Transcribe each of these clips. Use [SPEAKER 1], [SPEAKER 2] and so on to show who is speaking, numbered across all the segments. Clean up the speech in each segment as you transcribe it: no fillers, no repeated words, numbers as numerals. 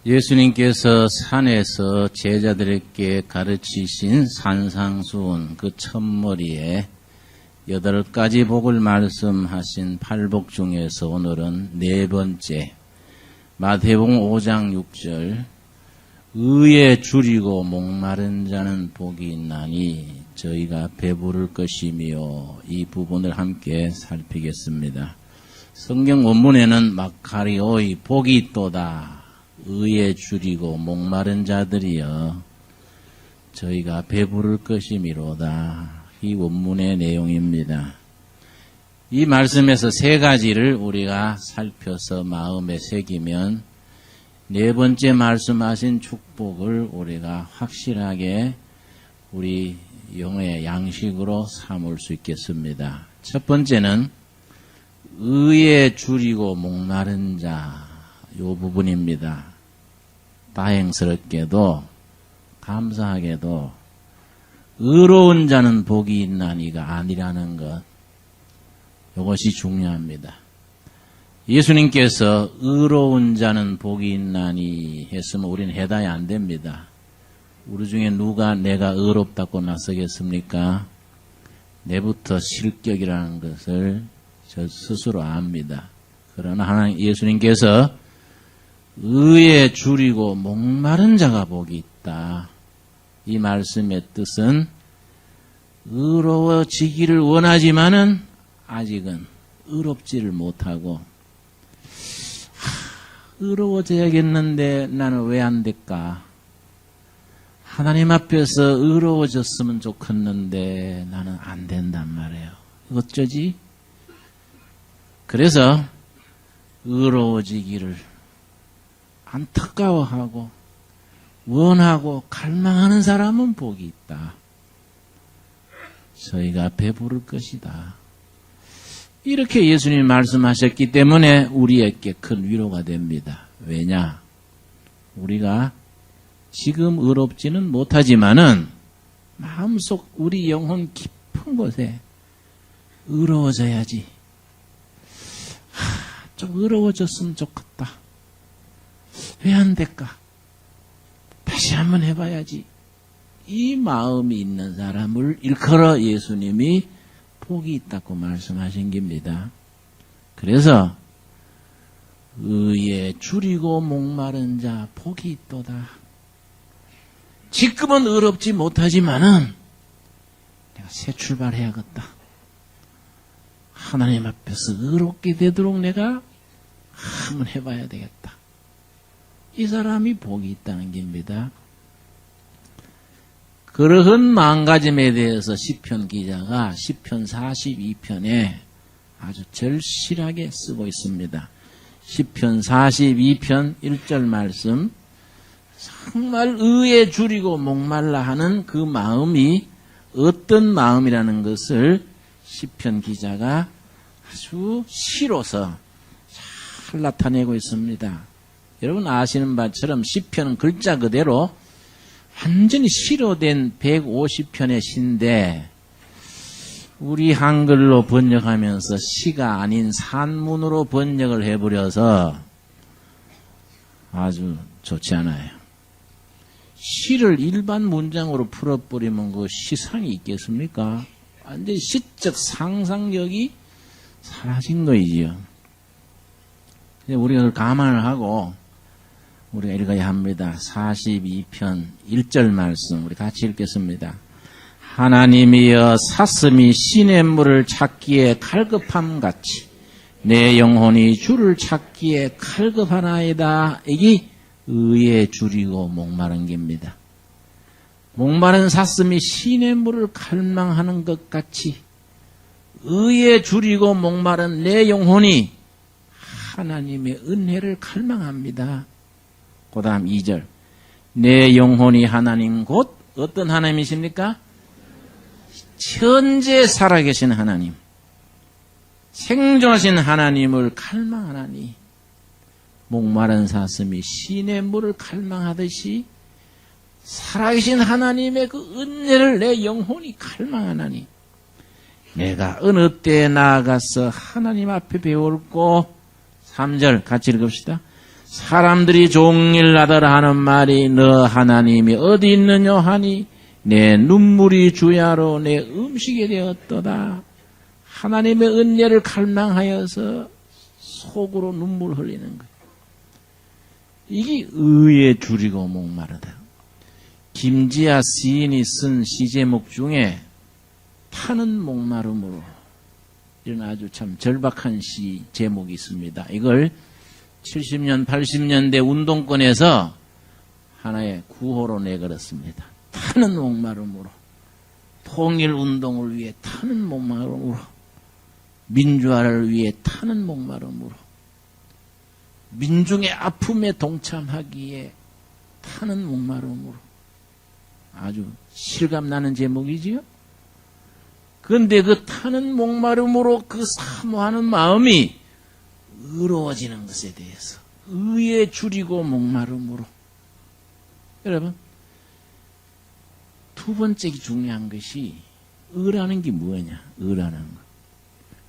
[SPEAKER 1] 예수님께서 산에서 제자들에게 가르치신 산상수훈 그 첫머리에 8가지 복을 말씀하신 8복 중에서 오늘은 4번째 마태복음 5장 6절 의에 줄이고 목마른 자는 복이 있나니 저희가 배부를 것이며 이 부분을 함께 살피겠습니다. 성경 원문에는 마카리오의 복이 있도다. 의에 줄이고 목마른 자들이여 저희가 배부를 것이미로다. 이 원문의 내용입니다. 이 말씀에서 3가지를 우리가 살펴서 마음에 새기면 4번째 말씀하신 축복을 우리가 확실하게 우리 영의 양식으로 삼을 수 있겠습니다. 첫 번째는 의에 줄이고 목마른 자, 이 부분입니다. 다행스럽게도 감사하게도 의로운 자는 복이 있나니가 아니라는 것, 이것이 중요합니다. 예수님께서 의로운 자는 복이 있나니 했으면 우리는 해당이 안 됩니다. 우리 중에 누가 내가 의롭다고 나서겠습니까? 내부터 실격이라는 것을 저 스스로 압니다. 그러나 하나님 예수님께서 의에 줄이고 목마른 자가 복이 있다. 이 말씀의 뜻은 의로워지기를 원하지만은 아직은 의롭지를 못하고 의로워져야겠는데 나는 왜 안 될까? 하나님 앞에서 의로워졌으면 좋겠는데 나는 안 된단 말이에요. 어쩌지? 그래서 의로워지기를 안타까워하고 원하고 갈망하는 사람은 복이 있다. 저희가 배부를 것이다. 이렇게 예수님이 말씀하셨기 때문에 우리에게 큰 위로가 됩니다. 왜냐? 우리가 지금 의롭지는 못하지만은 마음속 우리 영혼 깊은 곳에 의로워져야지. 좀 의로워졌으면 좋겠다. 왜 안 될까? 다시 한번 해봐야지. 이 마음이 있는 사람을 일컬어 예수님이 복이 있다고 말씀하신 겁니다. 그래서 의에 줄이고 목마른 자 복이 있도다. 지금은 의롭지 못하지만은 내가 새 출발해야겠다. 하나님 앞에서 의롭게 되도록 내가 한번 해봐야 되겠다. 이 사람이 복이 있다는 겁니다. 그러한 마음가짐에 대해서 시편 기자가 시편 42편에 아주 절실하게 쓰고 있습니다. 시편 42편 1절 말씀, 정말 의에 줄이고 목말라 하는 그 마음이 어떤 마음이라는 것을 시편 기자가 아주 시로서 잘 나타내고 있습니다. 여러분 아시는 바처럼 시편은 글자 그대로 완전히 시로 된 150편의 시인데 우리 한글로 번역하면서 시가 아닌 산문으로 번역을 해버려서 아주 좋지 않아요. 시를 일반 문장으로 풀어버리면 그 시상이 있겠습니까? 완전히 시적 상상력이 사라진 거이지요. 우리가 그걸 감안을 하고 우리가 읽어야 합니다. 42편 1절 말씀 우리 같이 읽겠습니다. 하나님이여 사슴이 시냇물을 찾기에 갈급함같이 내 영혼이 주를 찾기에 갈급하나이다. 이게 의에 줄이고 목마른 겁니다. 목마른 사슴이 시냇물을 갈망하는 것 같이 의에 줄이고 목마른 내 영혼이 하나님의 은혜를 갈망합니다. 그 다음 2절 내 영혼이 하나님 곧 어떤 하나님이십니까? 현재 살아계신 하나님, 생존하신 하나님을 갈망하나니 목마른 사슴이 시냇물을 갈망하듯이 살아계신 하나님의 그 은혜를 내 영혼이 갈망하나니 내가 어느 때에 나아가서 하나님 앞에 배울고 3절 같이 읽읍시다. 사람들이 종일나들 하는 말이 너 하나님이 어디 있느냐 하니 내 눈물이 주야로 내 음식이 되었도다. 하나님의 은혜를 갈망하여서 속으로 눈물 흘리는 거예요. 이게 의에 줄이고 목마르다. 김지아 시인이 쓴 시제목 중에 타는 목마름으로 이런 아주 참 절박한 시 제목이 있습니다. 이걸 70년, 80년대 운동권에서 하나의 구호로 내걸었습니다. 타는 목마름으로, 통일운동을 위해 타는 목마름으로, 민주화를 위해 타는 목마름으로, 민중의 아픔에 동참하기에 타는 목마름으로. 아주 실감나는 제목이지요. 그런데 그 타는 목마름으로 그 사모하는 마음이 의로워지는 것에 대해서 의에 줄이고 목마름으로. 여러분, 두 번째 중요한 것이 의라는 게 뭐냐? 의라는 것.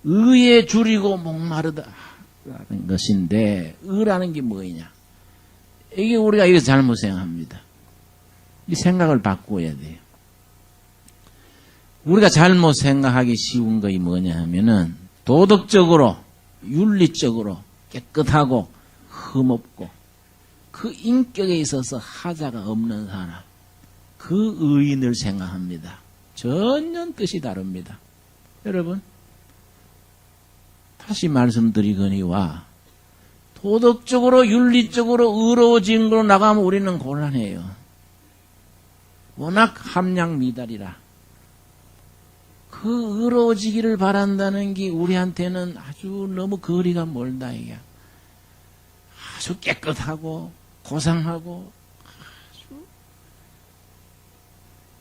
[SPEAKER 1] 의에 줄이고 목마르다라는 것인데 의라는 게 뭐냐? 이게 우리가 이거 잘못 생각합니다. 이 생각을 바꿔야 돼요. 우리가 잘못 생각하기 쉬운 것이 뭐냐 하면은 도덕적으로, 윤리적으로 깨끗하고 흠없고 그 인격에 있어서 하자가 없는 사람, 그 의인을 생각합니다. 전혀 뜻이 다릅니다. 여러분, 다시 말씀드리거니와 도덕적으로, 윤리적으로 의로워진 걸로 나가면 우리는 곤란해요. 워낙 함량 미달이라. 그 의로워지기를 바란다는 게 우리한테는 아주 너무 거리가 멀다 이게. 아주 깨끗하고 고상하고 아주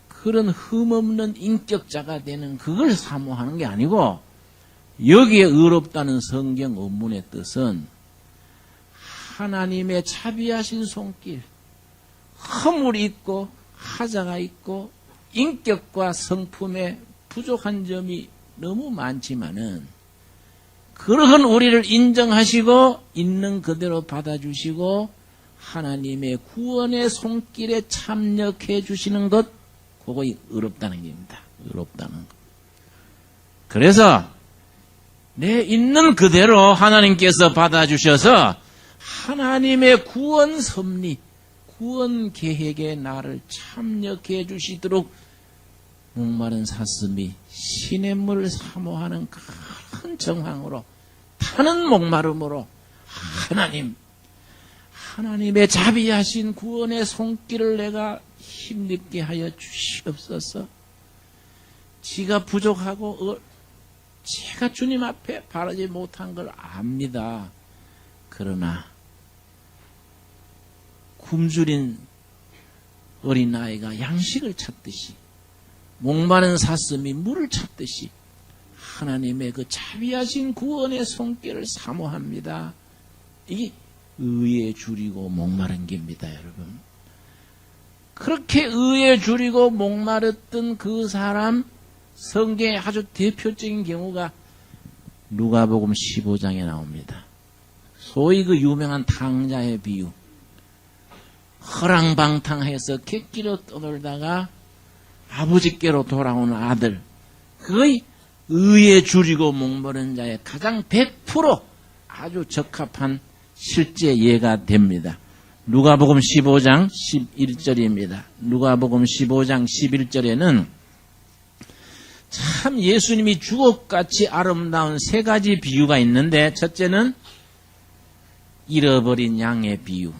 [SPEAKER 1] 그런 흠없는 인격자가 되는 그걸 사모하는 게 아니고, 여기에 의롭다는 성경 원문의 뜻은 하나님의 자비하신 손길, 허물이 있고 하자가 있고 인격과 성품에 부족한 점이 너무 많지만은 그러한 우리를 인정하시고 있는 그대로 받아주시고 하나님의 구원의 손길에 참여해 주시는 것, 그거 의롭다는 겁니다. 의롭다는 것. 그래서 내 있는 그대로 하나님께서 받아주셔서 하나님의 구원 섭리, 구원 계획에 나를 참여해 주시도록 목마른 사슴이 시냇물을 사모하는 큰 정황으로 타는 목마름으로 하나님의 자비하신 구원의 손길을 내가 힘입게 하여 주시옵소서. 지가 부족하고 제가 주님 앞에 바르지 못한 걸 압니다. 그러나 굶주린 어린아이가 양식을 찾듯이, 목마른 사슴이 물을 찾듯이 하나님의 그 자비하신 구원의 손길을 사모합니다. 이게 의에 줄이고 목마른 겁니다, 여러분. 그렇게 의에 줄이고 목마르던 그 사람, 성경의 아주 대표적인 경우가 누가복음 15장에 나옵니다. 소위 그 유명한 탕자의 비유. 허랑방탕해서 객기로 떠돌다가 아버지께로 돌아오는 아들, 그의 의에 줄이고 목마른 자의 가장 100% 아주 적합한 실제 예가 됩니다. 누가복음 15장 11절입니다. 누가복음 15장 11절에는 참 예수님이 주옥같이 아름다운 세 가지 비유가 있는데, 첫째는 잃어버린 양의 비유,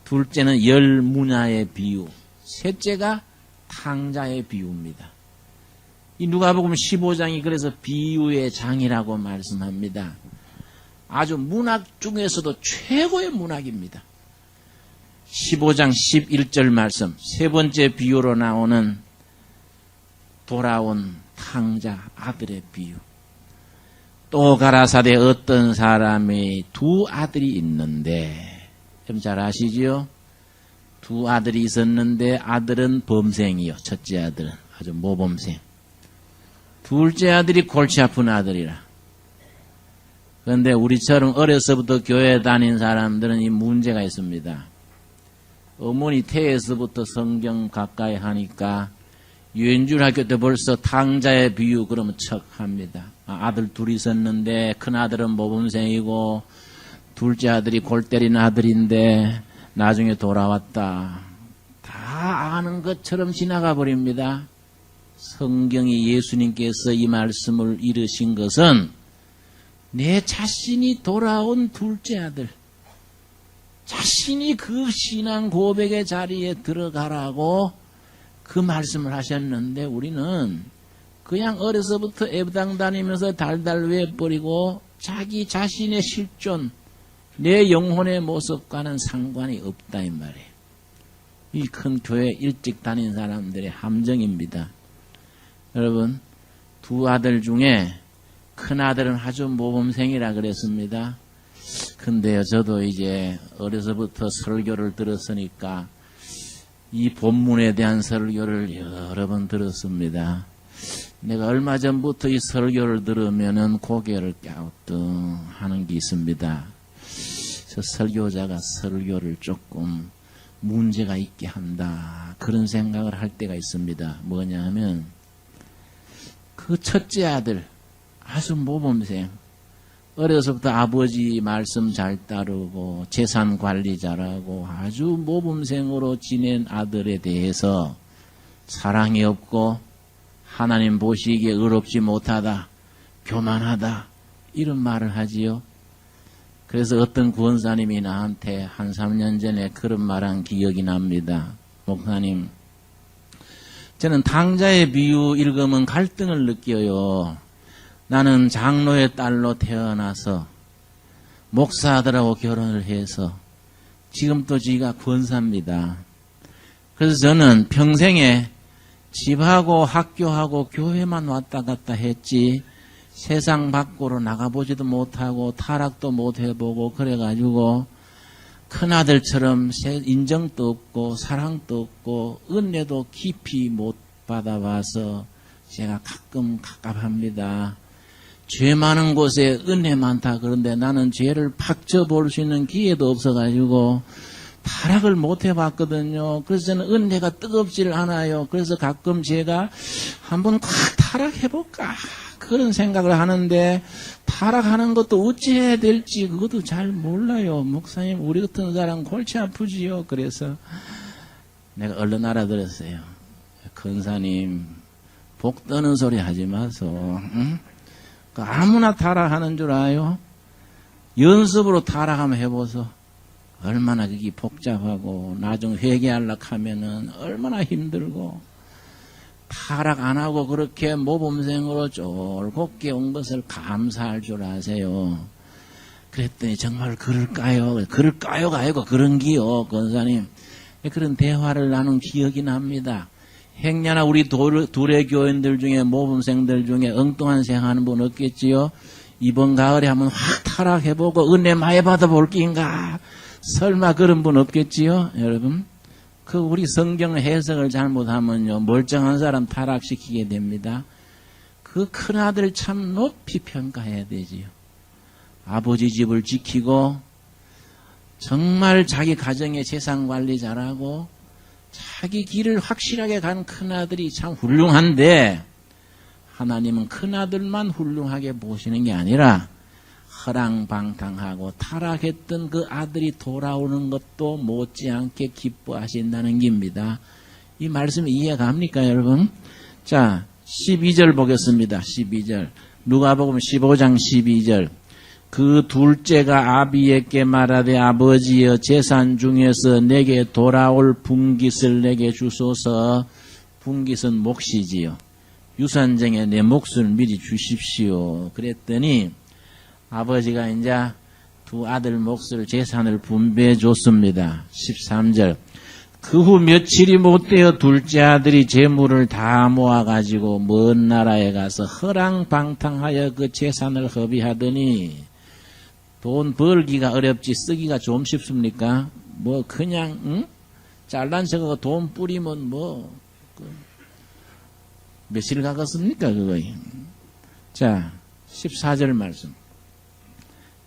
[SPEAKER 1] 둘째는 열 문화의 비유, 셋째가 탕자의 비유입니다. 이 누가복음 15장이 그래서 비유의 장이라고 말씀합니다. 아주 문학 중에서도 최고의 문학입니다. 15장 11절 말씀, 세 번째 비유로 나오는 돌아온 탕자 아들의 비유. 또 가라사대 어떤 사람이 두 아들이 있는데, 좀 잘 아시지요? 두 아들이 있었는데 아들은 범생이요. 첫째 아들은 아주 모범생. 둘째 아들이 골치 아픈 아들이라. 그런데 우리처럼 어려서부터 교회 다닌 사람들은 이 문제가 있습니다. 어머니 태에서부터 성경 가까이 하니까 유엔줄학교 때 벌써 탕자의 비유 그러면 척합니다. 아들 둘이 있었는데 큰아들은 모범생이고 둘째 아들이 골 때리는 아들인데 나중에 돌아왔다. 다 아는 것처럼 지나가 버립니다. 성경이 예수님께서 이 말씀을 이르신 것은 내 자신이 돌아온 둘째 아들, 자신이 그 신앙 고백의 자리에 들어가라고 그 말씀을 하셨는데 우리는 그냥 어려서부터 애부당 다니면서 달달 외버리고 자기 자신의 실존, 내 영혼의 모습과는 상관이 없다 이 말이에요. 이 큰 교회 일찍 다닌 사람들의 함정입니다. 여러분, 두 아들 중에 큰 아들은 아주 모범생이라 그랬습니다. 근데요, 저도 이제 어려서부터 설교를 들었으니까 이 본문에 대한 설교를 여러 번 들었습니다. 내가 얼마 전부터 이 설교를 들으면은 고개를 갸우뚱하는 게 있습니다. 저 설교자가 설교를 조금 문제가 있게 한다. 그런 생각을 할 때가 있습니다. 뭐냐 하면 그 첫째 아들 아주 모범생, 어려서부터 아버지 말씀 잘 따르고 재산 관리 잘하고 아주 모범생으로 지낸 아들에 대해서 사랑이 없고 하나님 보시기에 의롭지 못하다, 교만하다 이런 말을 하지요. 그래서 어떤 구원사님이 나한테 한 3년 전에 그런 말한 기억이 납니다. 목사님, 저는 탕자의 비유 읽으면 갈등을 느껴요. 나는 장로의 딸로 태어나서 목사들하고 결혼을 해서 지금 또 지가 권사입니다. 그래서 저는 평생에 집하고 학교하고 교회만 왔다 갔다 했지 세상 밖으로 나가보지도 못하고 타락도 못 해보고 그래가지고 큰아들처럼 인정도 없고 사랑도 없고 은혜도 깊이 못 받아봐서 제가 가끔 갑갑합니다. 죄 많은 곳에 은혜 많다 그런데 나는 죄를 팍져볼 수 있는 기회도 없어가지고 타락을 못 해봤거든요. 그래서 저는 은혜가 뜨겁지를 않아요. 그래서 가끔 제가 한번 꽉 타락해볼까 그런 생각을 하는데 타락하는 것도 어찌해야 될지 그것도 잘 몰라요. 목사님, 우리 같은 사람 골치 아프지요. 그래서 내가 얼른 알아들었어요. 권사님, 복 떠는 소리 하지 마소. 응? 아무나 타락하는 줄 알아요? 연습으로 타락하면 해보소. 얼마나 그게 복잡하고 나중 회개하려고 하면은 얼마나 힘들고 타락 안 하고 그렇게 모범생으로 쫄곱게 온 것을 감사할 줄 아세요. 그랬더니 정말 그럴까요? 그럴까요가 아니고 그런기요, 권사님. 그런 대화를 나눈 기억이 납니다. 행여나 우리 둘의 교인들 중에 모범생들 중에 엉뚱한 생각하는 분 없겠지요? 이번 가을에 한번 확 타락해보고 은혜 많이 받아볼 낀가? 설마 그런 분 없겠지요? 여러분, 그 우리 성경 해석을 잘못하면요 멀쩡한 사람 타락시키게 됩니다. 그 큰아들 참 높이 평가해야 되지요. 아버지 집을 지키고 정말 자기 가정의 재산 관리 잘하고 자기 길을 확실하게 간 큰아들이 참 훌륭한데 하나님은 큰아들만 훌륭하게 보시는 게 아니라 허랑방탕하고 타락했던 그 아들이 돌아오는 것도 못지않게 기뻐하신다는 겁니다. 이 말씀 이해갑니까 여러분? 자, 12절 보겠습니다. 12절. 누가복음 15장 12절. 그 둘째가 아비에게 말하되 아버지여 재산 중에서 내게 돌아올 분깃을 내게 주소서. 분깃은 몫이지요. 유산정에 내 몫을 미리 주십시오. 그랬더니 아버지가 이제 두 아들 몫을 재산을 분배해 줬습니다. 13절. 그 후 며칠이 못되어 둘째 아들이 재물을 다 모아가지고 먼 나라에 가서 허랑방탕하여 그 재산을 허비하더니 돈 벌기가 어렵지 쓰기가 좀 쉽습니까? 뭐 그냥 잘난 척하고 돈 뿌리면 뭐 며칠 가겠습니까 그거. 자 14절 말씀.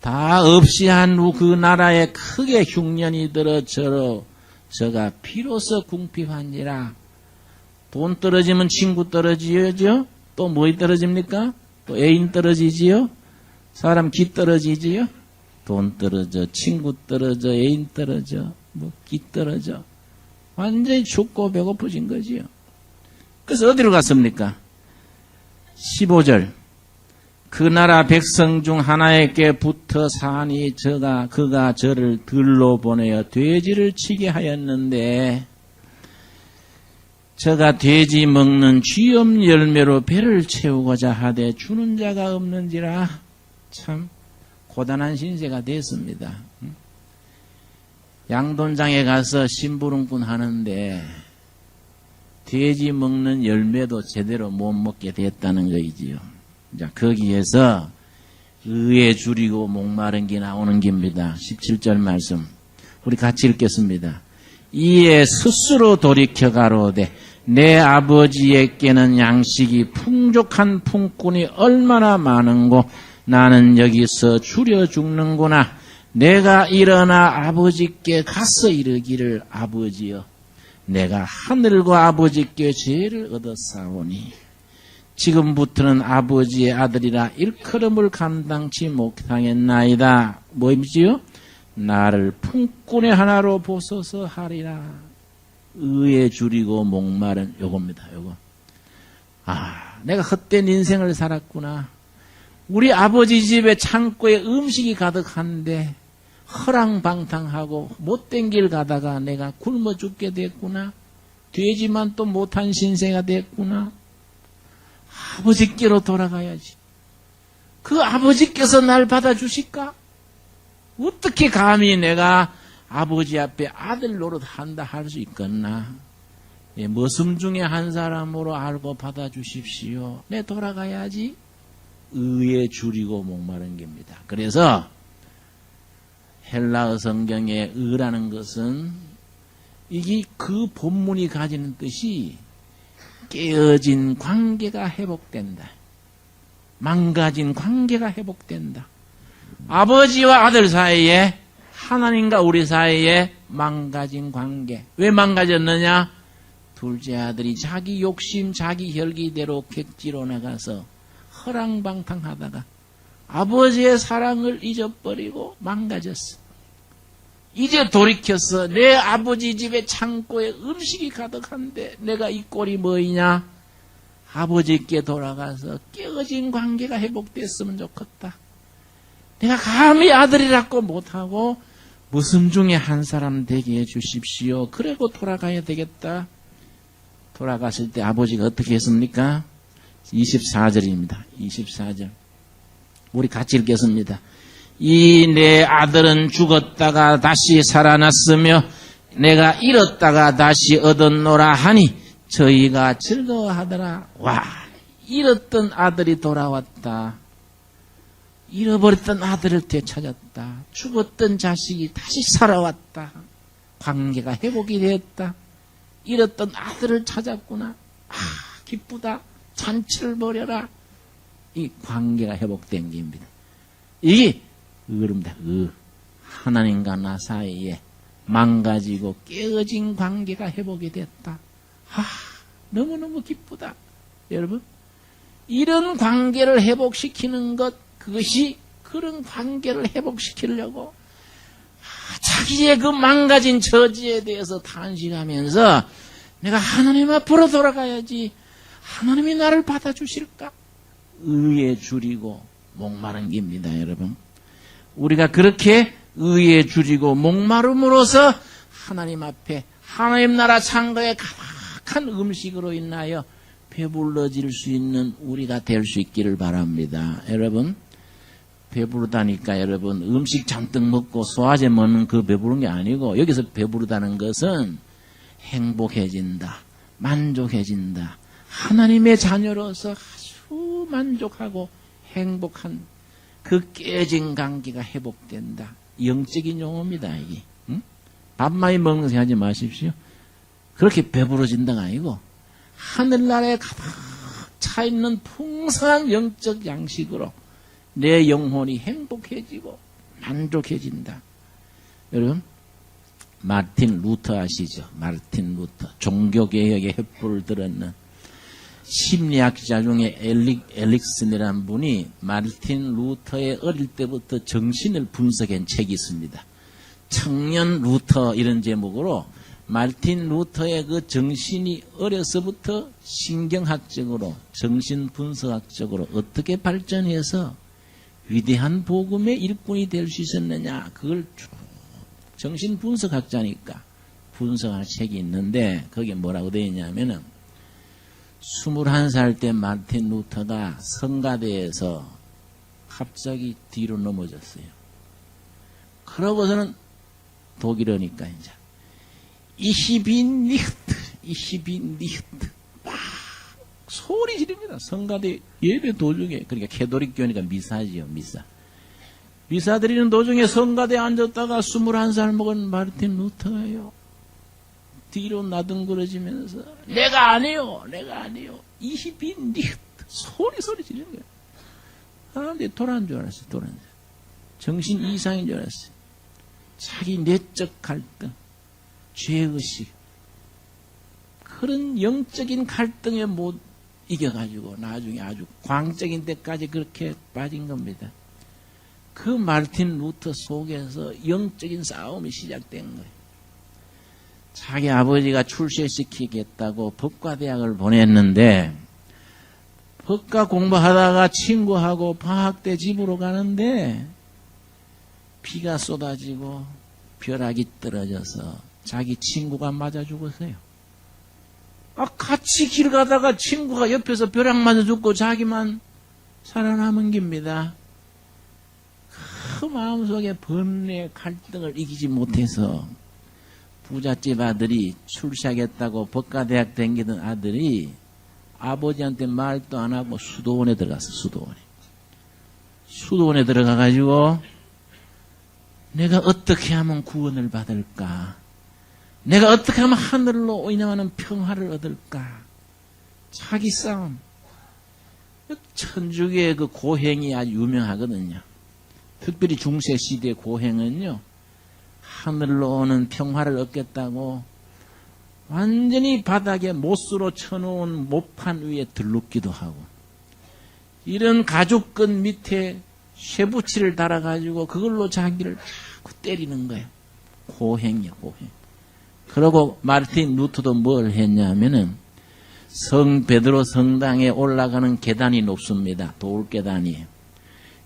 [SPEAKER 1] 다 없이 한 후 그 나라에 크게 흉년이 들어 저가 비로소 궁핍한지라. 돈 떨어지면 친구 떨어지죠? 또 뭐 떨어집니까? 또 애인 떨어지지요? 사람 기 떨어지지요? 돈 떨어져, 친구 떨어져, 애인 떨어져, 기 떨어져. 완전히 죽고 배고프진 거지요. 그래서 어디로 갔습니까? 15절. 그 나라 백성 중 하나에게 붙어 사니 그가 저를 들로 보내어 돼지를 치게 하였는데 저가 돼지 먹는 쥐염 열매로 배를 채우고자 하되 주는 자가 없는지라. 참 고단한 신세가 됐습니다. 양돈장에 가서 심부름꾼 하는데 돼지 먹는 열매도 제대로 못 먹게 됐다는 거이지요. 자, 거기에서 의에 줄이고 목마른 게 나오는 겁니다. 17절 말씀 우리 같이 읽겠습니다. 이에 스스로 돌이켜 가로되 내 아버지에게는 양식이 풍족한 품꾼이 얼마나 많은고 나는 여기서 줄여 죽는구나. 내가 일어나 아버지께 가서 이르기를 아버지여 내가 하늘과 아버지께 죄를 얻었사오니 지금부터는 아버지의 아들이라 일컬음을 감당치 못하겠나이다. 뭐임지요? 나를 품꾼의 하나로 보소서 하리라. 의에 줄이고 목마른 요겁니다. 요거. 내가 헛된 인생을 살았구나. 우리 아버지 집에 창고에 음식이 가득한데 허랑방탕하고 못된 길 가다가 내가 굶어 죽게 됐구나. 되지만 또 못한 신세가 됐구나. 아버지께로 돌아가야지. 그 아버지께서 날 받아주실까? 어떻게 감히 내가 아버지 앞에 아들 노릇 한다 할 수 있겠나? 머슴 중에 한 사람으로 알고 받아주십시오. 내 돌아가야지. 의에 줄이고 목마른 겁니다. 그래서 헬라어 성경의 의라는 것은 이게 그 본문이 가지는 뜻이 깨어진 관계가 회복된다. 망가진 관계가 회복된다. 아버지와 아들 사이에 하나님과 우리 사이에 망가진 관계. 왜 망가졌느냐? 둘째 아들이 자기 욕심, 자기 혈기대로 객지로 나가서 허랑방탕하다가 아버지의 사랑을 잊어버리고 망가졌어. 이제 돌이켜서 내 아버지 집에 창고에 음식이 가득한데 내가 이 꼴이 뭐이냐? 아버지께 돌아가서 깨어진 관계가 회복됐으면 좋겠다. 내가 감히 아들이라고 못하고 무슨 중에 한 사람 되게 해주십시오. 그리고 돌아가야 되겠다. 돌아갔을 때 아버지가 어떻게 했습니까? 24절입니다. 24절. 우리 같이 읽겠습니다. 이 내 아들은 죽었다가 다시 살아났으며 내가 잃었다가 다시 얻었노라 하니 저희가 즐거워하더라. 와, 잃었던 아들이 돌아왔다. 잃어버렸던 아들을 되찾았다. 죽었던 자식이 다시 살아왔다. 관계가 회복이 되었다. 잃었던 아들을 찾았구나. 기쁘다. 잔치를 벌여라. 이 관계가 회복된 겁니다. 이게 의입니다. 하나님과 나 사이에 망가지고 깨어진 관계가 회복이 됐다. 너무너무 기쁘다. 여러분, 이런 관계를 회복시키는 것, 그것이 그런 관계를 회복시키려고 자기의 그 망가진 처지에 대해서 탄식하면서 내가 하나님 앞으로 돌아가야지. 하나님이 나를 받아주실까? 의에 줄이고 목마른 겁니다, 여러분. 우리가 그렇게 의에 줄이고 목마름으로써 하나님 앞에 하나님 나라 창고에 가득한 음식으로 인하여 배불러질 수 있는 우리가 될 수 있기를 바랍니다. 여러분, 배부르다니까 여러분 음식 잔뜩 먹고 소화제 먹는 그 배부른 게 아니고 여기서 배부르다는 것은 행복해진다, 만족해진다, 하나님의 자녀로서 아주 만족하고 행복한 그 깨진 관계가 회복된다. 영적인 용어입니다. 이게. 밥 많이 먹는 거 하지 마십시오. 그렇게 배부러진다가 아니고 하늘나라에 가득 차있는 풍성한 영적 양식으로 내 영혼이 행복해지고 만족해진다. 여러분, 마르틴 루터 아시죠? 마르틴 루터. 종교개혁의 횃불을 들었는 심리학자 중에 엘릭슨이라는 분이 마르틴 루터의 어릴 때부터 정신을 분석한 책이 있습니다. 청년 루터 이런 제목으로 마르틴 루터의 그 정신이 어려서부터 신경학적으로 정신분석학적으로 어떻게 발전해서 위대한 복음의 일꾼이 될 수 있었느냐, 그걸 쭉 정신분석학자니까 분석할 책이 있는데 거기에 뭐라고 되어 있냐면은 21살 때 마르틴 루터가 성가대에서 갑자기 뒤로 넘어졌어요. 그러고서는 독일어니까 이제 Ich bin nicht 막 소리 지릅니다. 성가대 예배 도중에, 그러니까 캐톨릭 교회니까 미사지요, 미사. 미사 드리는 도중에 성가대에 앉았다가 21살 먹은 마르틴 루터예요. 뒤로 나둥그러지면서 내가 아니요. Ich bin nicht 소리 지르는 거예요. 사람들이 돌아온 줄 알았어요. 돌아온 줄. 정신 이상인 줄 알았어요. 자기 내적 갈등, 죄의식, 그런 영적인 갈등에 못 이겨가지고 나중에 아주 광적인 데까지 그렇게 빠진 겁니다. 그 마르틴 루터 속에서 영적인 싸움이 시작된 거예요. 자기 아버지가 출세시키겠다고 법과대학을 보냈는데 법과 공부하다가 친구하고 방학 때 집으로 가는데 비가 쏟아지고 벼락이 떨어져서 자기 친구가 맞아 죽었어요. 같이 길 가다가 친구가 옆에서 벼락 맞아 죽고 자기만 살아남은 겁니다. 그 마음속에 번뇌 갈등을 이기지 못해서 부잣집 아들이 출세하겠다고 법과대학 다니던 아들이 아버지한테 말도 안 하고 수도원에 들어갔어. 수도원에 들어가가지고 내가 어떻게 하면 구원을 받을까? 내가 어떻게 하면 하늘로 인하는 평화를 얻을까? 자기 싸움. 천주교의 그 고행이 아주 유명하거든요. 특별히 중세시대 고행은요, 하늘로 오는 평화를 얻겠다고 완전히 바닥에 못으로 쳐놓은 모판 위에 들눕기도 하고, 이런 가죽끈 밑에 쇠붙이를 달아가지고 그걸로 자기를 자꾸 때리는 거예요. 고행이요, 고행. 그러고 마르틴 루터도 뭘 했냐면은 성 베드로 성당에 올라가는 계단이 높습니다. 돌계단이.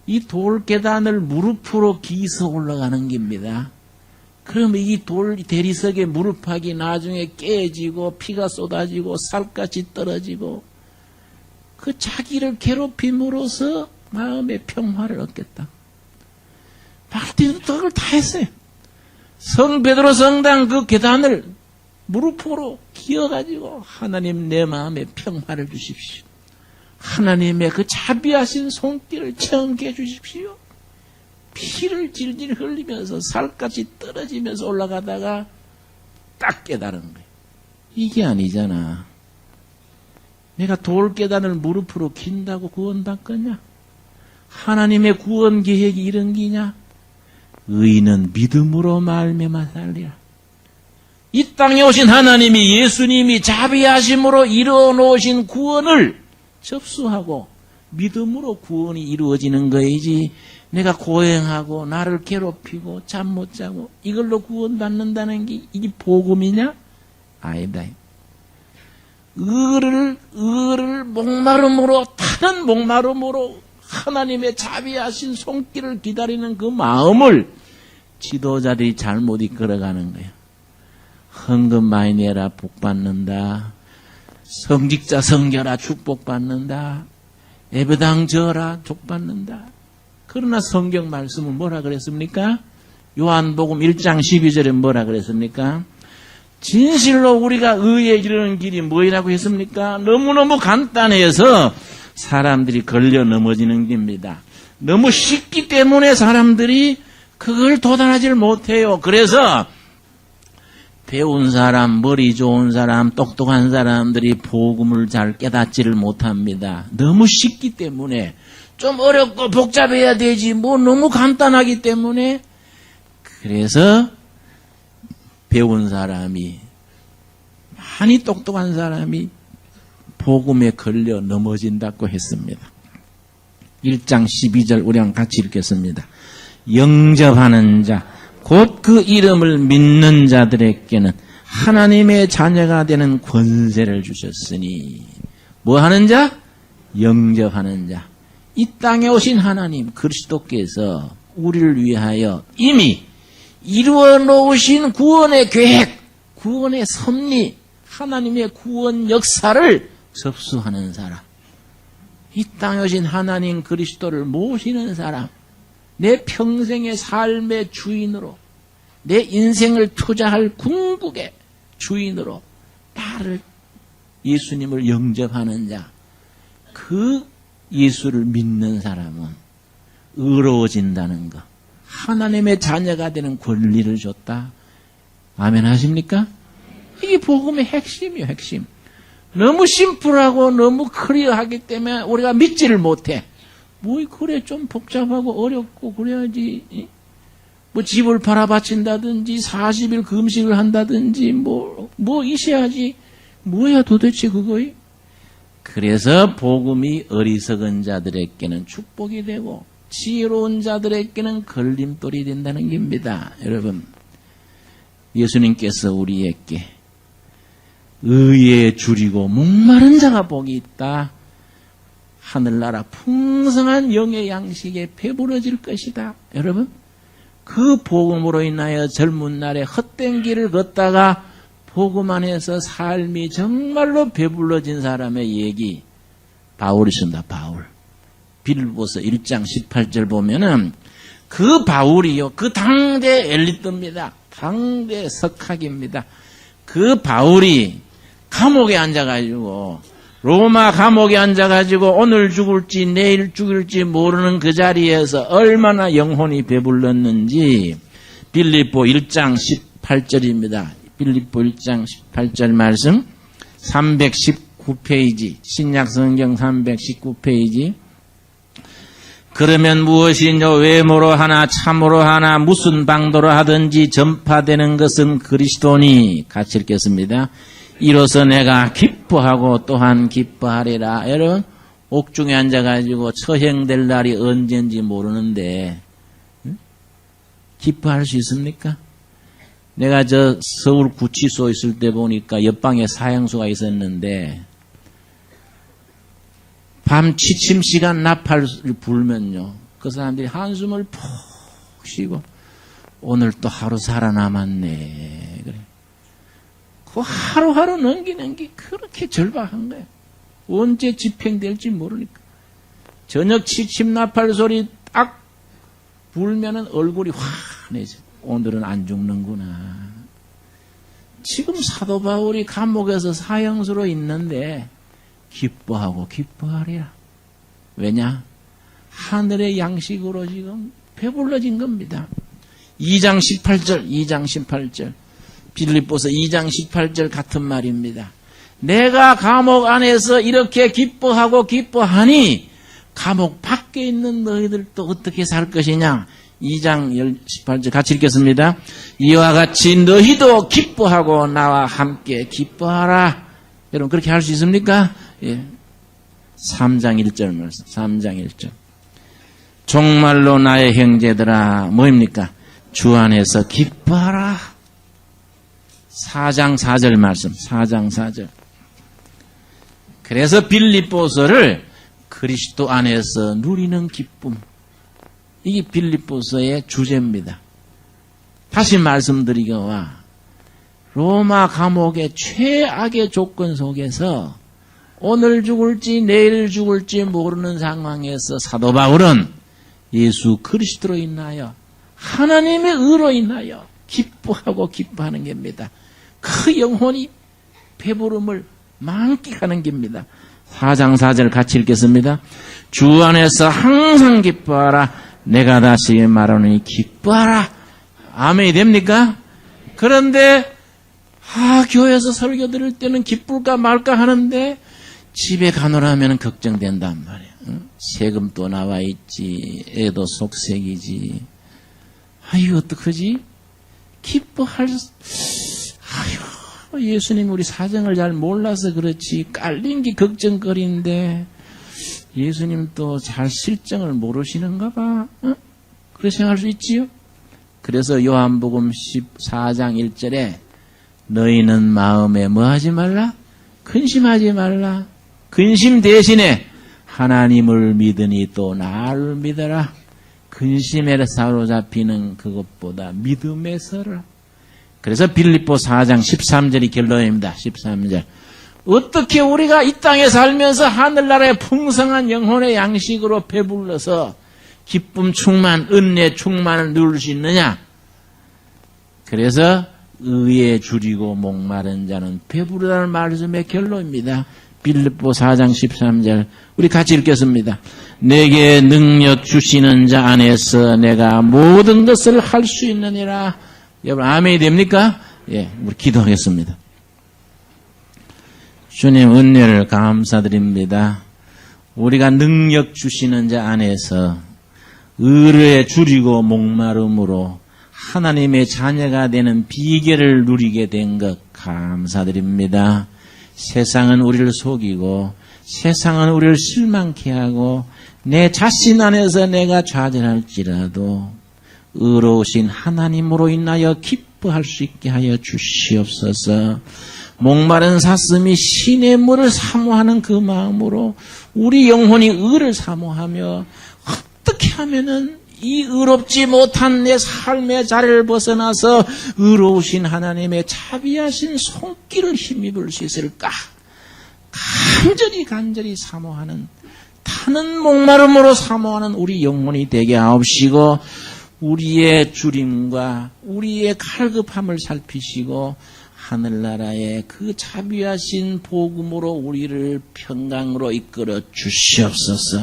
[SPEAKER 1] 이 돌계단을 무릎으로 기서 올라가는 겁니다. 그러면 이 돌 대리석에 무릎팍이 나중에 깨지고 피가 쏟아지고 살갗이 떨어지고 그 자기를 괴롭힘으로써 마음의 평화를 얻겠다. 마르틴 루터가 그걸 다 했어요. 성 베드로 성당 그 계단을 무릎으로 기어가지고 하나님 내 마음에 평화를 주십시오. 하나님의 그 자비하신 손길을 체험케 해 주십시오. 피를 질질 흘리면서 살갗이 떨어지면서 올라가다가 딱 깨달은 거예요. 이게 아니잖아. 내가 돌계단을 무릎으로 긴다고 구원받겠냐? 하나님의 구원 계획이 이런 기냐? 의인은 믿음으로 말미암아 살리라. 이 땅에 오신 하나님이, 예수님이 자비하심으로 이루어 놓으신 구원을 접수하고 믿음으로 구원이 이루어지는 거이지, 내가 고행하고 나를 괴롭히고 잠 못 자고 이걸로 구원받는다는 게 이게 복음이냐? 아니다. 의를 목마름으로, 타는 목마름으로 하나님의 자비하신 손길을 기다리는 그 마음을 지도자들이 잘못 이끌어가는 거예요. 헌금 많이 내라 복받는다. 성직자 성결아 축복받는다. 예배당 져라 족받는다. 그러나 성경 말씀은 뭐라 그랬습니까? 요한복음 1장 12절에 뭐라 그랬습니까? 진실로 우리가 의에 이르는 길이 뭐라고 했습니까? 너무너무 간단해서 사람들이 걸려 넘어지는 겁니다. 너무 쉽기 때문에 사람들이 그걸 도달하지 못해요. 그래서 배운 사람, 머리 좋은 사람, 똑똑한 사람들이 복음을 잘 깨닫지를 못합니다. 너무 쉽기 때문에 좀 어렵고 복잡해야 되지. 뭐 너무 간단하기 때문에. 그래서 배운 사람이, 많이 똑똑한 사람이 복음에 걸려 넘어진다고 했습니다. 1장 12절 우리 한번 같이 읽겠습니다. 영접하는 자, 곧 그 이름을 믿는 자들에게는 하나님의 자녀가 되는 권세를 주셨으니. 뭐 하는 자? 영접하는 자. 이 땅에 오신 하나님 그리스도께서 우리를 위하여 이미 이루어 놓으신 구원의 계획, 구원의 섭리, 하나님의 구원 역사를 접수하는 사람. 이 땅에 오신 하나님 그리스도를 모시는 사람. 내 평생의 삶의 주인으로, 내 인생을 투자할 궁극의 주인으로 나를, 예수님을 영접하는 자, 그 예수를 믿는 사람은 의로워진다는 것, 하나님의 자녀가 되는 권리를 줬다. 아멘 하십니까? 이게 복음의 핵심이에요, 핵심. 너무 심플하고 너무 클리어하기 때문에 우리가 믿지를 못해. 뭐 그래 좀 복잡하고 어렵고 그래야지. 뭐 집을 팔아 바친다든지 40일 금식을 한다든지 뭐 있어야지. 뭐야 도대체 그거이? 그래서 복음이 어리석은 자들에게는 축복이 되고 지혜로운 자들에게는 걸림돌이 된다는 겁니다. 여러분, 예수님께서 우리에게 의에 줄이고 목마른 자가 복이 있다. 하늘나라 풍성한 영의 양식에 배부러질 것이다. 여러분, 그 복음으로 인하여 젊은 날에 헛된 길을 걷다가 복음 안에서 삶이 정말로 배불러진 사람의 얘기, 바울이 쓴다. 바울. 빌립보서 1장 18절 보면은 그 바울이요, 그 당대 엘리트입니다. 당대 석학입니다. 그 바울이 감옥에 앉아가지고, 로마 감옥에 앉아가지고 오늘 죽을지 내일 죽을지 모르는 그 자리에서 얼마나 영혼이 배불렀는지 빌립보 1장 18절입니다. 빌립보 1장 18절 말씀 319페이지, 신약성경 319페이지. 그러면 무엇이뇨? 외모로 하나 참으로 하나 무슨 방도로 하든지 전파되는 것은 그리스도니. 같이 읽겠습니다. 이로써 내가 기뻐하고 또한 기뻐하리라. 여러분, 옥중에 앉아가지고 처형될 날이 언제인지 모르는데 기뻐할 수 있습니까? 내가 저 서울 구치소 있을 때 보니까 옆방에 사형수가 있었는데 밤 취침 시간 나팔을 불면요, 그 사람들이 한숨을 푹 쉬고 오늘 또 하루 살아남았네. 그래. 그 하루하루 넘기는 게 그렇게 절박한 거예요. 언제 집행될지 모르니까. 저녁 취침 나팔 소리 딱 불면은 얼굴이 환해져. 오늘은 안 죽는구나. 지금 사도 바울이 감옥에서 사형수로 있는데 기뻐하고 기뻐하리라. 왜냐? 하늘의 양식으로 지금 배불러진 겁니다. 2장 18절. 빌립보서 2장 18절 같은 말입니다. 내가 감옥 안에서 이렇게 기뻐하고 기뻐하니 감옥 밖에 있는 너희들도 어떻게 살 것이냐. 2장 18절 같이 읽겠습니다. 이와 같이 너희도 기뻐하고 나와 함께 기뻐하라. 여러분 그렇게 할 수 있습니까? 예. 3장 1절 말씀. 3장 1절. 정말로 나의 형제들아, 뭐입니까? 주 안에서 기뻐하라. 4장 4절 말씀. 4장 4절. 그래서 빌립보서를 그리스도 안에서 누리는 기쁨, 이게 빌립보서의 주제입니다. 다시 말씀드리거와 로마 감옥의 최악의 조건 속에서 오늘 죽을지 내일 죽을지 모르는 상황에서 사도 바울은 예수 그리스도로 인하여 하나님의 의로 인하여 기뻐하고 기뻐하는 겁니다. 그 영혼이 배부름을 만끽하는 겁니다. 4장 4절 같이 읽겠습니다. 주 안에서 항상 기뻐하라. 내가 다시 말하노니 기뻐하라. 아멘이 됩니까? 그런데 교회에서 설교 들을 때는 기쁠까 말까 하는데 집에 가노라면 걱정된단 말이에요. 세금도 나와 있지, 애도 속색이지. 아유, 어떡하지? 아유, 예수님 우리 사정을 잘 몰라서 그렇지, 깔린 게 걱정거리인데, 예수님 또 잘 실정을 모르시는가 봐. 그렇게 생각할 수 있지요? 그래서 요한복음 14장 1절에 너희는 마음에 뭐 하지 말라? 근심하지 말라. 근심 대신에 하나님을 믿으니 또 나를 믿어라. 근심에 사로잡히는 그것보다 믿음에 서라. 그래서 빌립보 4장 13절이 결론입니다. 13절. 어떻게 우리가 이 땅에 살면서 하늘나라의 풍성한 영혼의 양식으로 배불러서 기쁨 충만, 은혜 충만을 누릴 수 있느냐? 그래서 의에 줄이고 목마른 자는 배부르다는 말씀의 결론입니다. 빌립보 4장 13절 우리 같이 읽겠습니다. 내게 능력 주시는 자 안에서 내가 모든 것을 할 수 있느니라. 여러분 아멘이 됩니까? 예, 우리 기도하겠습니다. 주님 은혜를 감사드립니다. 우리가 능력 주시는 자 안에서 의에 줄이고 목마름으로 하나님의 자녀가 되는 비결을 누리게 된 것 감사드립니다. 세상은 우리를 속이고 세상은 우리를 실망케 하고 내 자신 안에서 내가 좌절할지라도 의로우신 하나님으로 인하여 기뻐할 수 있게 하여 주시옵소서. 목마른 사슴이 신의 물을 사모하는 그 마음으로 우리 영혼이 의를 사모하며 어떻게 하면은 이 의롭지 못한 내 삶의 자리를 벗어나서 의로우신 하나님의 자비하신 손길을 힘입을 수 있을까? 간절히 사모하는, 타는 목마름으로 사모하는 우리 영혼이 되게 하옵시고 우리의 주림과 우리의 갈급함을 살피시고 하늘나라의 그 자비하신 복음으로 우리를 평강으로 이끌어 주시옵소서.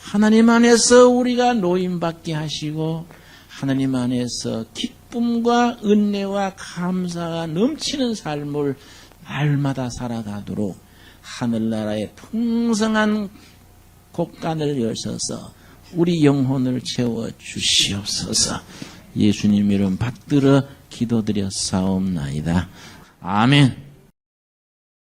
[SPEAKER 1] 하나님 안에서 우리가 노임받게 하시고 하나님 안에서 기쁨과 은혜와 감사가 넘치는 삶을 날마다 살아가도록 하늘나라의 풍성한 곳간을 여셔서 우리 영혼을 채워 주시옵소서. 예수님 이름 받들어 기도드려 사옵나이다. 아멘.